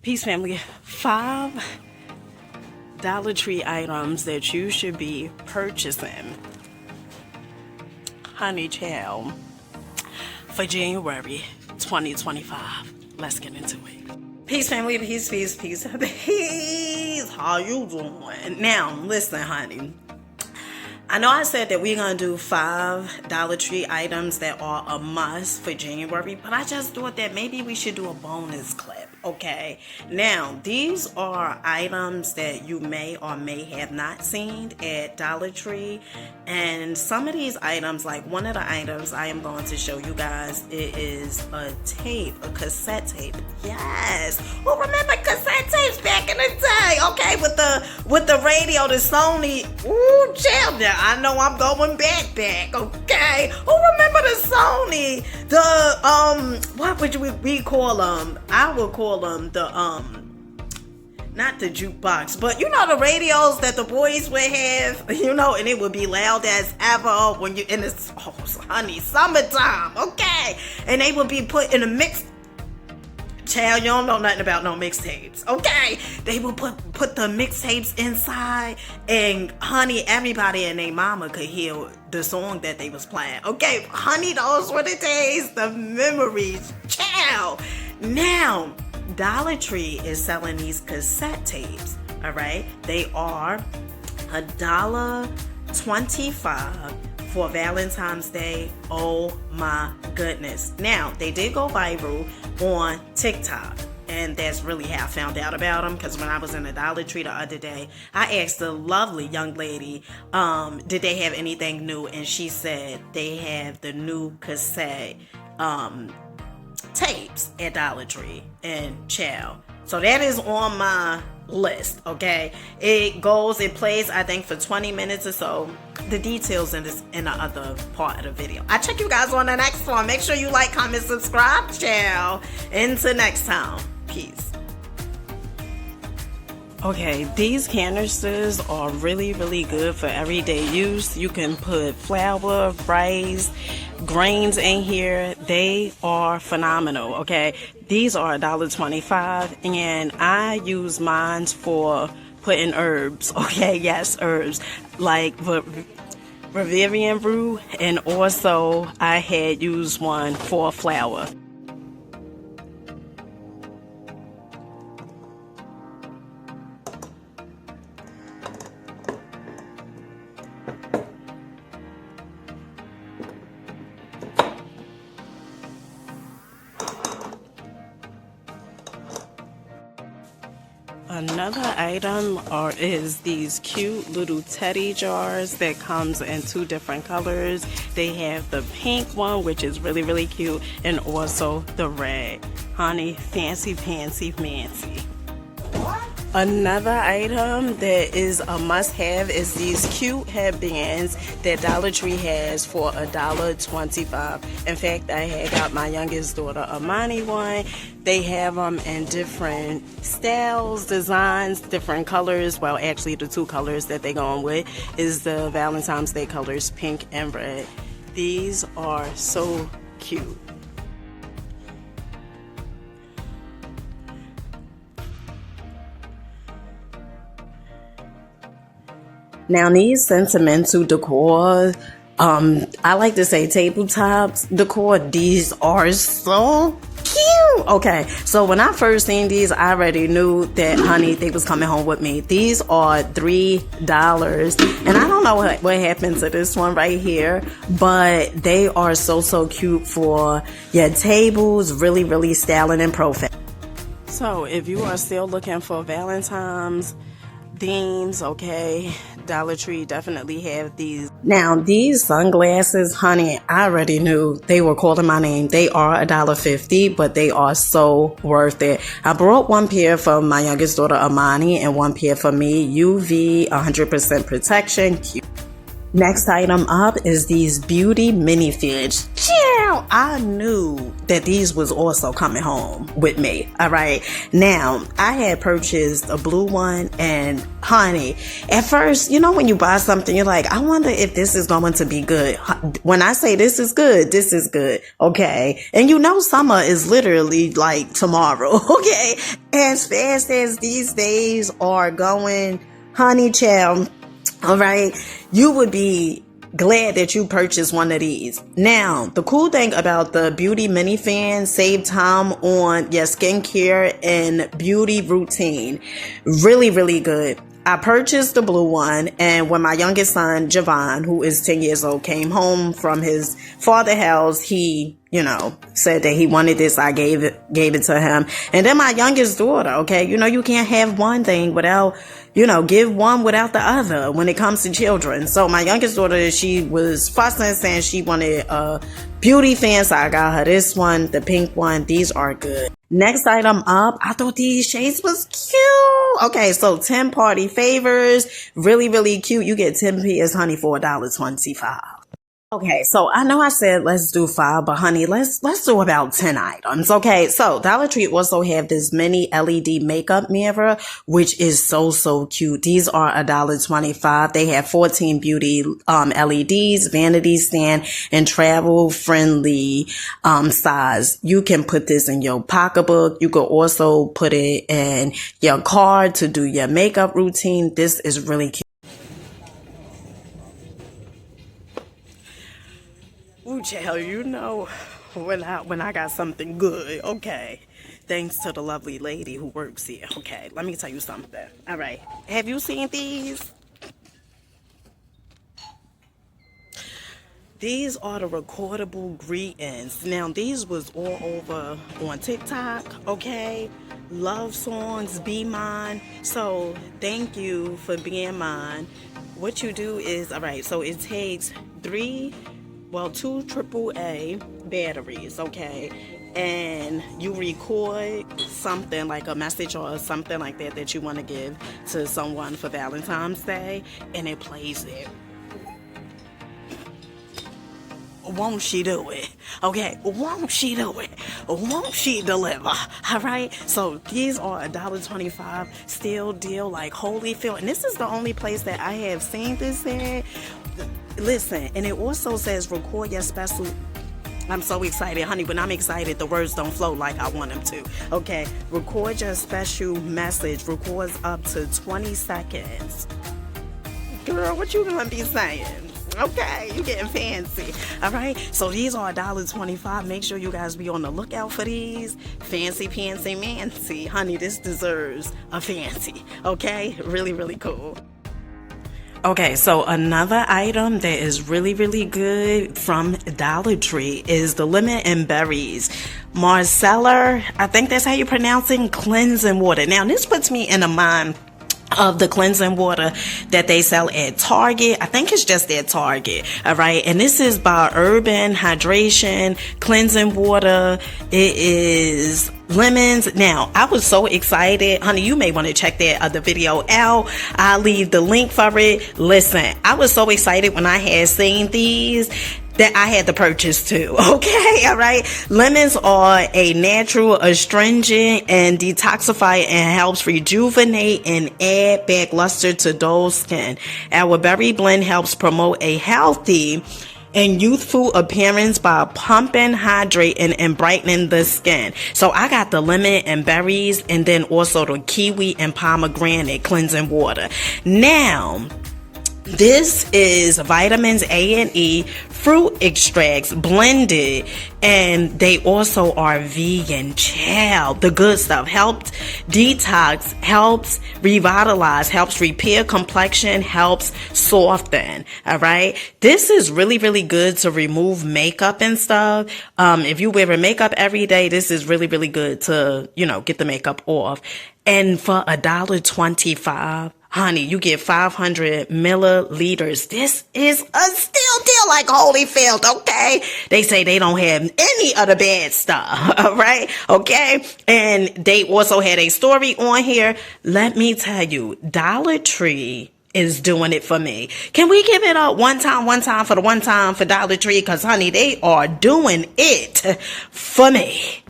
Peace family, 5 Dollar Tree items that you should be purchasing, honey child, for January 2025. Let's get into it. Peace family, peace. How you doing? Now, listen, honey. I know I said that we're going to do 5 Dollar Tree items that are a must for January, but I just thought that maybe we should do a bonus clip, okay? Now, these are items that you may or may have not seen at Dollar Tree, and some of these items, like one of the items I am going to show you guys, it is a tape, a cassette tape. Yes! Who remember cassette tapes back in the day, okay? With the radio, the Sony, ooh, chill now. I know I'm going back, okay? Who remember the Sony? What would we call them? I would call them the, not the jukebox, but you know the radios that the boys would have, you know, and it would be loud as ever when you in this, oh, honey, summertime, okay? And they would be put in a mix. Child, you don't know nothing about no mixtapes, okay? They would put the mixtapes inside, and honey, everybody and their mama could hear the song that they was playing, okay? Honey, those were the days, the memories, child. Now, Dollar Tree is selling these cassette tapes, all right? They are $1.25 for Valentine's Day. Oh my goodness. Now, they did go viral on TikTok, and that's really how I found out about them, because when I was in the Dollar Tree the other day, I asked a lovely young lady, did they have anything new, and she said they have the new cassette tapes at Dollar Tree, and child. So that is on my list, okay? It plays, I think, for 20 minutes or so. The details in the other part of the video. I check you guys on the next one. Make sure you like, comment, subscribe, child. Until next time. Peace. Okay, these canisters are really, really good for everyday use. You can put flour, rice, grains in here. They are phenomenal, okay? These are $1.25, and I use mine for putting herbs, okay? Yes, herbs, like Bavarian root, and also I had used one for flour. Another item is these cute little teddy jars that comes in 2 different colors. They have the pink one, which is really, really cute, and also the red. Honey, fancy. Another item that is a must-have is these cute headbands that Dollar Tree has for $1.25. In fact, I had got my youngest daughter Amani one. They have them in different styles, designs, different colors. Well, actually, the 2 colors that they're going with is the Valentine's Day colors, pink and red. These are so cute. Now, these sentimental decor, I like to say tabletops decor, these are so cute. Okay, so when I first seen these, I already knew that, honey, they was coming home with me. These are $3, and I don't know what happened to this one right here, but they are so cute for your tables, really, really styling and profile. So if you are still looking for Valentine's themes, okay, Dollar Tree definitely have these. Now, these sunglasses, honey, I already knew they were calling my name. They are $1.50, but they are so worth it. I brought 1 pair for my youngest daughter Amani and 1 pair for me. UV 100% protection. Cute. Next item up is these beauty mini fridge. Chill. I knew that these was also coming home with me. All right. Now, I had purchased a blue one, and honey, at first, you know, when you buy something, you're like, I wonder if this is going to be good. When I say this is good, this is good. Okay. And you know, summer is literally like tomorrow. Okay. As fast as these days are going, honey, child. All right. You would be glad that you purchased one of these. Now, the cool thing about the beauty mini fan, save time on your skincare and beauty routine. Really, really good. I purchased the blue one, and when my youngest son, Javon, who is 10 years old, came home from his father's house, he, you know, said that he wanted this. I gave it to him. And then my youngest daughter, okay, you know, you can't have one thing without, you know, give one without the other when it comes to children. So my youngest daughter, she was fussing, saying she wanted a beauty fan, so I got her this one, the pink one. These are good. Next item up, I thought these shades was cute. Okay, so 10 party favors, really, really cute. You get 10 pairs, honey, for $1.25. Okay, so I know I said let's do 5, but honey, let's do about 10 items. Okay, so Dollar Tree also have this mini LED makeup mirror, which is so cute. These are $1.25. They have 14 beauty LEDs, vanity stand, and travel friendly size. You can put this in your pocketbook. You could also put it in your car to do your makeup routine. This is really cute. Ooh, child, you know when I got something good, okay. Thanks to the lovely lady who works here. Okay, let me tell you something. All right, have you seen these? These are the Recordable Greetings. Now, these was all over on TikTok, okay? Love songs, be mine. So, thank you for being mine. What you do is, all right, so it takes 2 AAA batteries, okay? And you record something like a message or something like that you want to give to someone for Valentine's Day, and it plays it. Won't she do it? Okay, won't she do it? Won't she deliver? All right, so these are $1.25, still deal like Holyfield, and this is the only place that I have seen this at. Listen, and it also says record your special. I'm so excited, honey. When I'm excited, the words don't flow like I want them to. Okay, record your special message. Records up to 20 seconds. Girl, what you gonna be saying? Okay, you getting fancy. All right, so these are $1.25. Make sure you guys be on the lookout for these. Fancy, pantsy, mancy. Honey, this deserves a fancy. Okay, really, really cool. Okay, so another item that is really, really good from Dollar Tree is the lemon and berries Marcella. I think that's how you're pronouncing cleansing water. Now, this puts me in the mind of the cleansing water that they sell at Target. I think it's just at Target. All right. And this is by Urban Hydration Cleansing Water. It is lemons. Now, I was so excited. Honey, you may want to check that other video out. I'll leave the link for it. Listen, I was so excited when I had seen these that I had to purchase too. Okay, all right. Lemons are a natural astringent and detoxify and helps rejuvenate and add back luster to dull skin. Our berry blend helps promote a healthy and youthful appearance by pumping, hydrating, and brightening the skin. So I got the lemon and berries, and then also the kiwi and pomegranate cleansing water. Now, this is vitamins A and E, fruit extracts blended, and they also are vegan. Child, the good stuff. Helps detox, helps revitalize, helps repair complexion, helps soften. All right. This is really, really good to remove makeup and stuff. If you wear makeup every day, this is really, really good to, get the makeup off. And for $1.25, honey, you get 500 milliliters. This is a still deal like Holyfield, okay? They say they don't have any of the bad stuff, all right? Okay? And they also had a story on here. Let me tell you, Dollar Tree is doing it for me. Can we give it up one time for the one time for Dollar Tree? Because, honey, they are doing it for me.